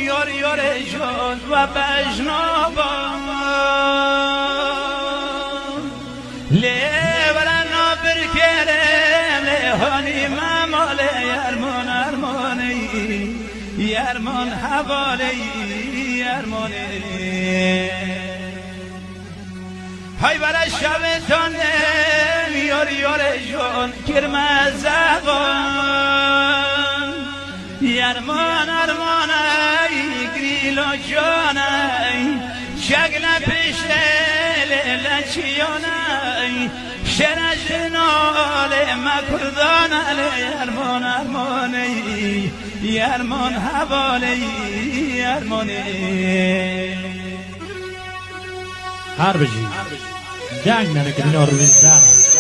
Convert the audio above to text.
یار یار جان و بجنابان لیورنا برکرم لیهانی ممال یرمان ارمانی یرمان حوالی یرمانی های برای شبتانه یار یار جان کرم زبان یرمان ارمانی گریل و جانی شگل پشته لچیانی شرج نال مکردان یرمان ارمانی یرمان حوالی یرمانی هر بجی جنگ نکنین آروی زن